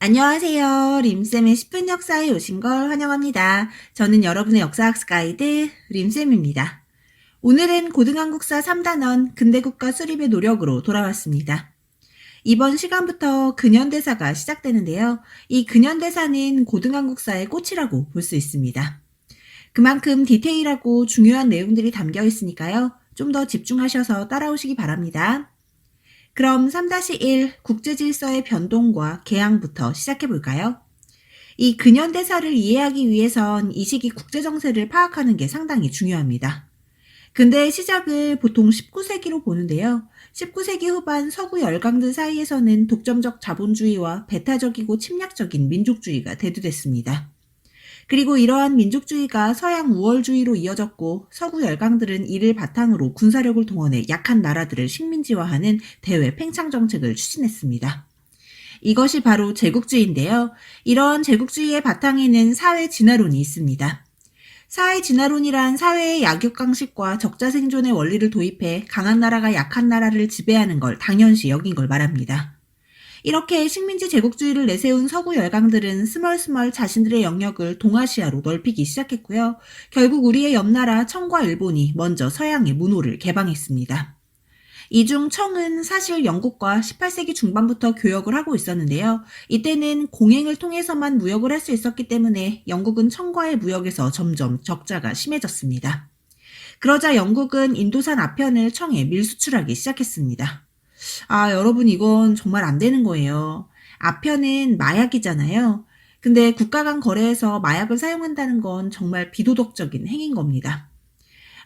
안녕하세요. 림쌤의 10분 역사에 오신 걸 환영합니다. 저는 여러분의 역사학습 가이드 림쌤입니다. 오늘은 고등한국사 3단원 근대국가 수립의 노력으로 돌아왔습니다. 이번 시간부터 근현대사가 시작되는데요. 이 근현대사는 고등한국사의 꽃이라고 볼 수 있습니다. 그만큼 디테일하고 중요한 내용들이 담겨 있으니까요. 좀 더 집중하셔서 따라오시기 바랍니다. 그럼 3-1 국제질서의 변동과 개항부터 시작해볼까요? 이 근현대사를 이해하기 위해선 이 시기 국제정세를 파악하는 게 상당히 중요합니다. 근대의 시작을 보통 19세기로 보는데요. 19세기 후반 서구 열강들 사이에서는 독점적 자본주의와 배타적이고 침략적인 민족주의가 대두됐습니다. 그리고 이러한 민족주의가 서양 우월주의로 이어졌고 서구 열강들은 이를 바탕으로 군사력을 동원해 약한 나라들을 식민지화하는 대외 팽창 정책을 추진했습니다. 이것이 바로 제국주의인데요. 이러한 제국주의의 바탕에는 사회 진화론이 있습니다. 사회 진화론이란 사회의 약육강식과 적자생존의 원리를 도입해 강한 나라가 약한 나라를 지배하는 걸 당연시 여긴 걸 말합니다. 이렇게 식민지 제국주의를 내세운 서구 열강들은 스멀스멀 자신들의 영역을 동아시아로 넓히기 시작했고요. 결국 우리의 옆나라 청과 일본이 먼저 서양의 문호를 개방했습니다. 이 중 청은 사실 영국과 18세기 중반부터 교역을 하고 있었는데요. 이때는 공행을 통해서만 무역을 할 수 있었기 때문에 영국은 청과의 무역에서 점점 적자가 심해졌습니다. 그러자 영국은 인도산 아편을 청에 밀수출하기 시작했습니다. 여러분 이건 정말 안 되는 거예요. 아편은 마약이잖아요. 근데 국가 간 거래에서 마약을 사용한다는 건 정말 비도덕적인 행위인 겁니다.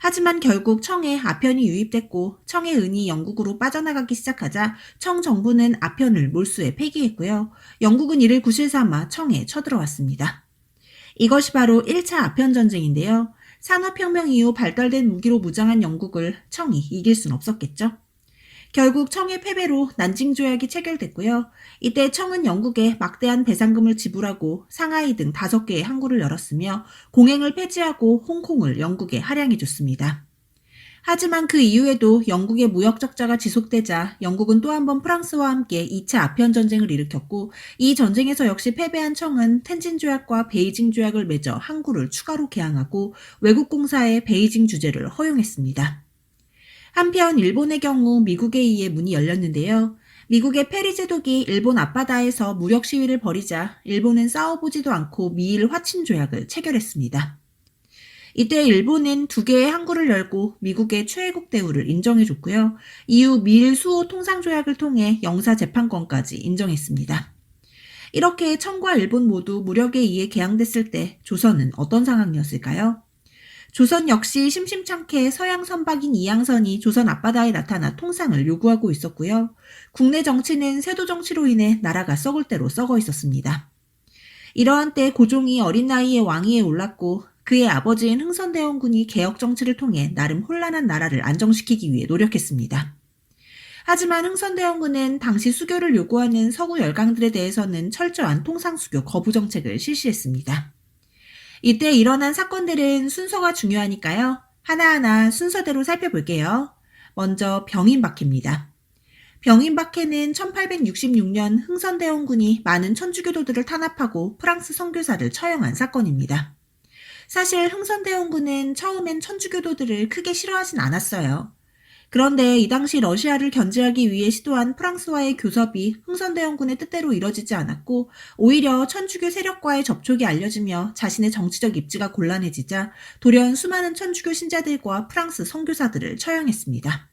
하지만 결국 청에 아편이 유입됐고 청의 은이 영국으로 빠져나가기 시작하자 청 정부는 아편을 몰수해 폐기했고요. 영국은 이를 구실삼아 청에 쳐들어왔습니다. 이것이 바로 1차 아편 전쟁인데요. 산업혁명 이후 발달된 무기로 무장한 영국을 청이 이길 순 없었겠죠. 결국 청의 패배로 난징 조약이 체결됐고요. 이때 청은 영국에 막대한 배상금을 지불하고 상하이 등 5개의 항구를 열었으며 공행을 폐지하고 홍콩을 영국에 할양해줬습니다. 하지만 그 이후에도 영국의 무역 적자가 지속되자 영국은 또 한 번 프랑스와 함께 2차 아편 전쟁을 일으켰고 이 전쟁에서 역시 패배한 청은 텐진 조약과 베이징 조약을 맺어 항구를 추가로 개항하고 외국 공사의 베이징 주재를 허용했습니다. 한편 일본의 경우 미국에 의해 문이 열렸는데요. 미국의 페리 제독이 일본 앞바다에서 무력 시위를 벌이자 일본은 싸워보지도 않고 미일 화친 조약을 체결했습니다. 이때 일본은 2개의 항구를 열고 미국의 최애국 대우를 인정해줬고요. 이후 미일 수호 통상 조약을 통해 영사 재판권까지 인정했습니다. 이렇게 청과 일본 모두 무력에 의해 개항됐을 때 조선은 어떤 상황이었을까요? 조선 역시 심심찮게 서양 선박인 이양선이 조선 앞바다에 나타나 통상을 요구하고 있었고요. 국내 정치는 세도 정치로 인해 나라가 썩을 대로 썩어 있었습니다. 이러한 때 고종이 어린 나이에 왕위에 올랐고 그의 아버지인 흥선대원군이 개혁 정치를 통해 나름 혼란한 나라를 안정시키기 위해 노력했습니다. 하지만 흥선대원군은 당시 수교를 요구하는 서구 열강들에 대해서는 철저한 통상수교 거부 정책을 실시했습니다. 이때 일어난 사건들은 순서가 중요하니까요. 하나하나 순서대로 살펴볼게요. 먼저 병인박해입니다. 병인박해는 1866년 흥선대원군이 많은 천주교도들을 탄압하고 프랑스 선교사를 처형한 사건입니다. 사실 흥선대원군은 처음엔 천주교도들을 크게 싫어하진 않았어요. 그런데 이 당시 러시아를 견제하기 위해 시도한 프랑스와의 교섭이 흥선대원군의 뜻대로 이뤄지지 않았고 오히려 천주교 세력과의 접촉이 알려지며 자신의 정치적 입지가 곤란해지자 돌연 수많은 천주교 신자들과 프랑스 선교사들을 처형했습니다.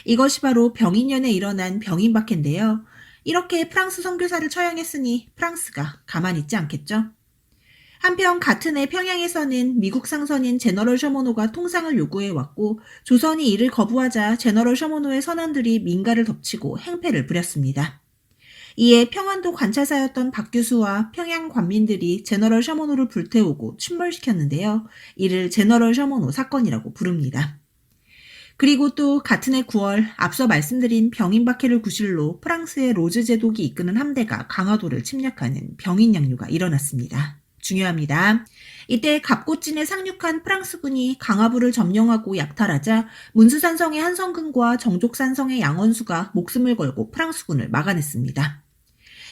이것이 바로 병인년에 일어난 병인박해인데요. 이렇게 프랑스 선교사를 처형했으니 프랑스가 가만히 있지 않겠죠? 한편 같은 해 평양에서는 미국 상선인 제너럴 셔머노가 통상을 요구해왔고 조선이 이를 거부하자 제너럴 셔머노의 선원들이 민가를 덮치고 행패를 부렸습니다. 이에 평안도 관찰사였던 박규수와 평양 관민들이 제너럴 셔머노를 불태우고 침몰시켰는데요. 이를 제너럴 셔머노 사건이라고 부릅니다. 그리고 또 같은 해 9월 앞서 말씀드린 병인박해를 구실로 프랑스의 로즈 제독이 이끄는 함대가 강화도를 침략하는 병인양요가 일어났습니다. 중요합니다. 이때 갑고진에 상륙한 프랑스군이 강화부를 점령하고 약탈하자 문수산성의 한성근과 정족산성의 양원수가 목숨을 걸고 프랑스군을 막아냈습니다.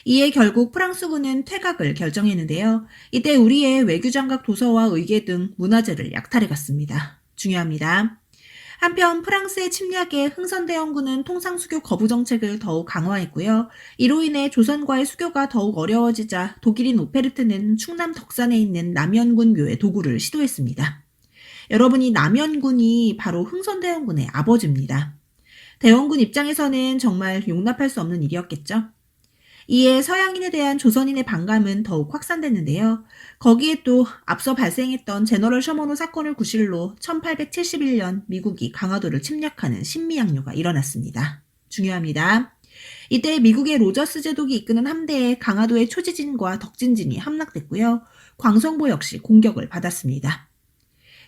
이에 결국 프랑스군은 퇴각을 결정했는데요. 이때 우리의 외교장각 도서와 의계 등 문화재를 약탈해 갔습니다. 중요합니다. 한편 프랑스의 침략에 흥선대원군은 통상수교 거부 정책을 더욱 강화했고요. 이로 인해 조선과의 수교가 더욱 어려워지자 독일인 오페르트는 충남 덕산에 있는 남연군 묘의 도구를 시도했습니다. 여러분, 이 남연군이 바로 흥선대원군의 아버지입니다. 대원군 입장에서는 정말 용납할 수 없는 일이었겠죠. 이에 서양인에 대한 조선인의 반감은 더욱 확산됐는데요. 거기에 또 앞서 발생했던 제너럴 셔먼호 사건을 구실로 1871년 미국이 강화도를 침략하는 신미양요가 일어났습니다. 중요합니다. 이때 미국의 로저스 제독이 이끄는 함대에 강화도의 초지진과 덕진진이 함락됐고요. 광성보 역시 공격을 받았습니다.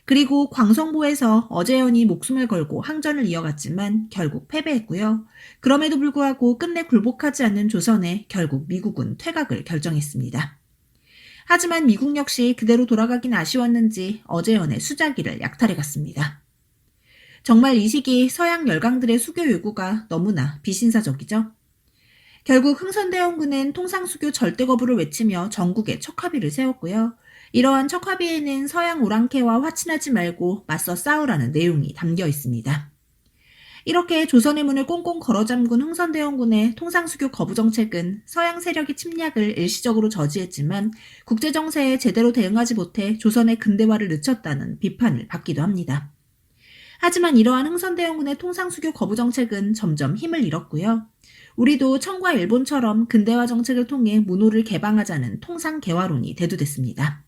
그리고 광성보에서 어제연이 목숨을 걸고 항전을 이어갔지만 결국 패배했고요. 그럼에도 불구하고 끝내 굴복하지 않는 조선에 결국 미국은 퇴각을 결정했습니다. 하지만 미국 역시 그대로 돌아가긴 아쉬웠는지 어제연의 수자기를 약탈해갔습니다. 정말 이 시기 서양 열강들의 수교 요구가 너무나 비신사적이죠. 결국 흥선대원군은 통상수교 절대 거부를 외치며 전국에 척화비를 세웠고요. 이러한 척화비에는 서양 오랑캐와 화친하지 말고 맞서 싸우라는 내용이 담겨 있습니다. 이렇게 조선의 문을 꽁꽁 걸어잠근 흥선대원군의 통상수교 거부 정책은 서양 세력의 침략을 일시적으로 저지했지만 국제정세에 제대로 대응하지 못해 조선의 근대화를 늦췄다는 비판을 받기도 합니다. 하지만 이러한 흥선대원군의 통상수교 거부 정책은 점점 힘을 잃었고요. 우리도 청과 일본처럼 근대화 정책을 통해 문호를 개방하자는 통상개화론이 대두됐습니다.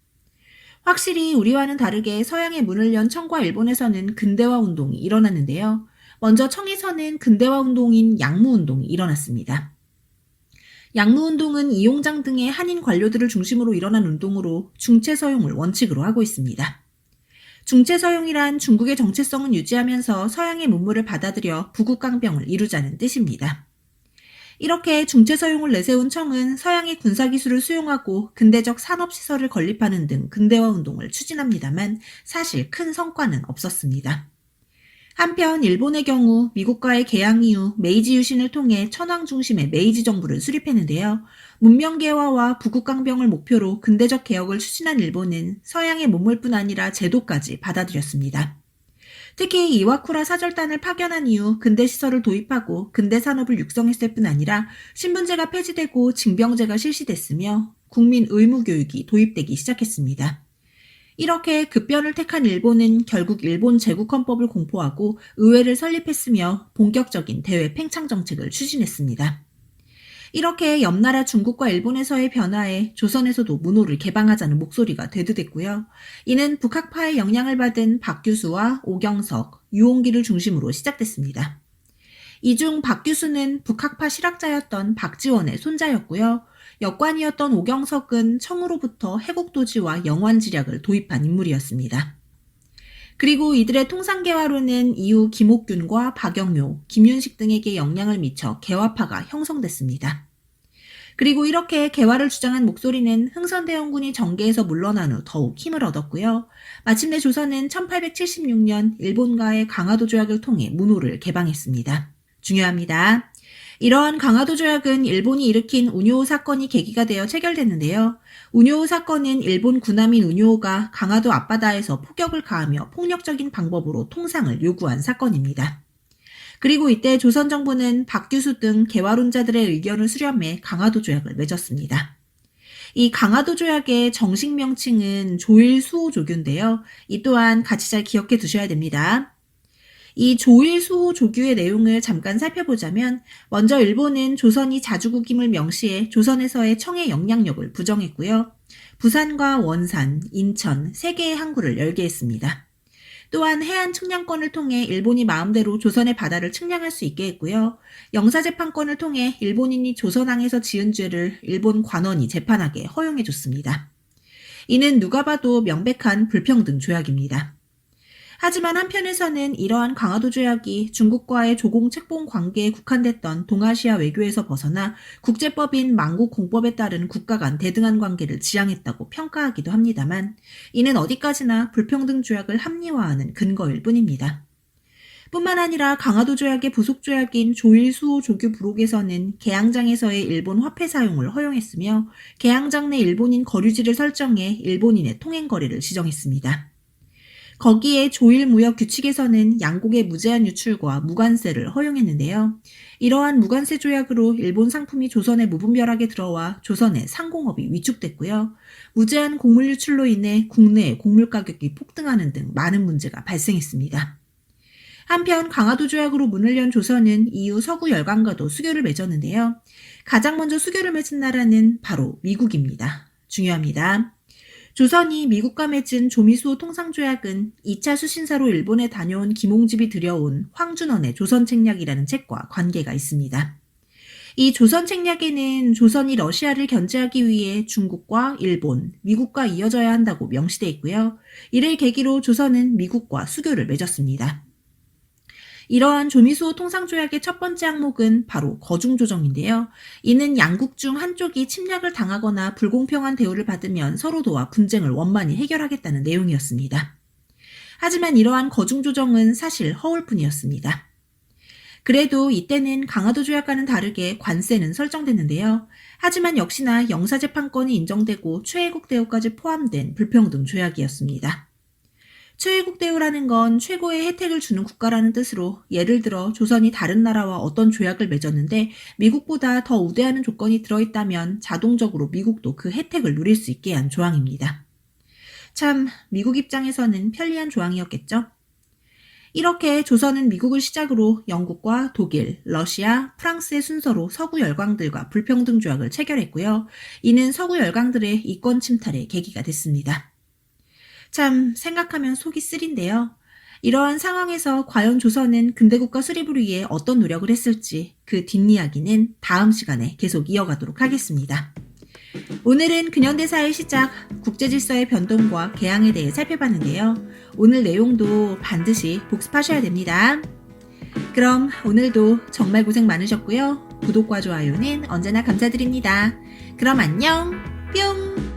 확실히 우리와는 다르게 서양의 문을 연 청과 일본에서는 근대화 운동이 일어났는데요. 먼저 청에서는 근대화 운동인 양무운동이 일어났습니다. 양무운동은 이용장 등의 한인 관료들을 중심으로 일어난 운동으로 중체서용을 원칙으로 하고 있습니다. 중체서용이란 중국의 정체성은 유지하면서 서양의 문물을 받아들여 부국강병을 이루자는 뜻입니다. 이렇게 중체서용을 내세운 청은 서양의 군사기술을 수용하고 근대적 산업시설을 건립하는 등 근대화 운동을 추진합니다만 사실 큰 성과는 없었습니다. 한편 일본의 경우 미국과의 개항 이후 메이지 유신을 통해 천황 중심의 메이지 정부를 수립했는데요. 문명개화와 부국강병을 목표로 근대적 개혁을 추진한 일본은 서양의 문물뿐 아니라 제도까지 받아들였습니다. 특히 이와쿠라 사절단을 파견한 이후 근대시설을 도입하고 근대산업을 육성했을 뿐 아니라 신분제가 폐지되고 징병제가 실시됐으며 국민 의무교육이 도입되기 시작했습니다. 이렇게 급변을 택한 일본은 결국 일본 제국헌법을 공포하고 의회를 설립했으며 본격적인 대외 팽창 정책을 추진했습니다. 이렇게 옆나라 중국과 일본에서의 변화에 조선에서도 문호를 개방하자는 목소리가 대두됐고요. 이는 북학파의 영향을 받은 박규수와 오경석, 유홍기를 중심으로 시작됐습니다. 이 중 박규수는 북학파 실학자였던 박지원의 손자였고요. 역관이었던 오경석은 청으로부터 해국도지와 영환지략을 도입한 인물이었습니다. 그리고 이들의 통상개화로는 이후 김옥균과 박영묘, 김윤식 등에게 영향을 미쳐 개화파가 형성됐습니다. 그리고 이렇게 개화를 주장한 목소리는 흥선대원군이 정계에서 물러난 후 더욱 힘을 얻었고요. 마침내 조선은 1876년 일본과의 강화도 조약을 통해 문호를 개방했습니다. 중요합니다. 이러한 강화도 조약은 일본이 일으킨 우뇨호 사건이 계기가 되어 체결됐는데요. 우뇨호 사건은 일본 군함인 우뇨호가 강화도 앞바다에서 폭격을 가하며 폭력적인 방법으로 통상을 요구한 사건입니다. 그리고 이때 조선 정부는 박규수 등 개화론자들의 의견을 수렴해 강화도 조약을 맺었습니다. 이 강화도 조약의 정식 명칭은 조일수호조규인데요. 이 또한 같이 잘 기억해 두셔야 됩니다. 이 조일수호조규의 내용을 잠깐 살펴보자면 먼저 일본은 조선이 자주국임을 명시해 조선에서의 청의 영향력을 부정했고요. 부산과 원산, 인천, 3개의 항구를 열게 했습니다. 또한 해안 측량권을 통해 일본이 마음대로 조선의 바다를 측량할 수 있게 했고요. 영사재판권을 통해 일본인이 조선항에서 지은 죄를 일본 관원이 재판하게 허용해줬습니다. 이는 누가 봐도 명백한 불평등 조약입니다. 하지만 한편에서는 이러한 강화도 조약이 중국과의 조공 책봉 관계에 국한됐던 동아시아 외교에서 벗어나 국제법인 만국공법에 따른 국가 간 대등한 관계를 지향했다고 평가하기도 합니다만 이는 어디까지나 불평등 조약을 합리화하는 근거일 뿐입니다. 뿐만 아니라 강화도 조약의 부속 조약인 조일수호 조규 부록에서는 개항장에서의 일본 화폐 사용을 허용했으며 개항장 내 일본인 거류지를 설정해 일본인의 통행 거리를 지정했습니다. 거기에 조일 무역 규칙에서는 양국의 무제한 유출과 무관세를 허용했는데요. 이러한 무관세 조약으로 일본 상품이 조선에 무분별하게 들어와 조선의 상공업이 위축됐고요. 무제한 곡물 유출로 인해 국내의 곡물 가격이 폭등하는 등 많은 문제가 발생했습니다. 한편 강화도 조약으로 문을 연 조선은 이후 서구 열강과도 수교를 맺었는데요. 가장 먼저 수교를 맺은 나라는 바로 미국입니다. 중요합니다. 조선이 미국과 맺은 조미수호 통상조약은 2차 수신사로 일본에 다녀온 김홍집이 들여온 황준원의 조선책략이라는 책과 관계가 있습니다. 이 조선책략에는 조선이 러시아를 견제하기 위해 중국과 일본, 미국과 이어져야 한다고 명시되어 있고요. 이를 계기로 조선은 미국과 수교를 맺었습니다. 이러한 조미수호 통상조약의 첫 번째 항목은 바로 거중조정인데요. 이는 양국 중 한쪽이 침략을 당하거나 불공평한 대우를 받으면 서로 도와 분쟁을 원만히 해결하겠다는 내용이었습니다. 하지만 이러한 거중조정은 사실 허울뿐이었습니다. 그래도 이때는 강화도 조약과는 다르게 관세는 설정됐는데요. 하지만 역시나 영사재판권이 인정되고 최애국 대우까지 포함된 불평등 조약이었습니다. 최애국 대우라는 건 최고의 혜택을 주는 국가라는 뜻으로 예를 들어 조선이 다른 나라와 어떤 조약을 맺었는데 미국보다 더 우대하는 조건이 들어있다면 자동적으로 미국도 그 혜택을 누릴 수 있게 한 조항입니다. 참 미국 입장에서는 편리한 조항이었겠죠? 이렇게 조선은 미국을 시작으로 영국과 독일, 러시아, 프랑스의 순서로 서구 열강들과 불평등 조약을 체결했고요. 이는 서구 열강들의 이권 침탈의 계기가 됐습니다. 참 생각하면 속이 쓰린데요. 이러한 상황에서 과연 조선은 근대국가 수립을 위해 어떤 노력을 했을지 그 뒷이야기는 다음 시간에 계속 이어가도록 하겠습니다. 오늘은 근현대사의 시작, 국제질서의 변동과 개항에 대해 살펴봤는데요. 오늘 내용도 반드시 복습하셔야 됩니다. 그럼 오늘도 정말 고생 많으셨고요. 구독과 좋아요는 언제나 감사드립니다. 그럼 안녕, 뿅!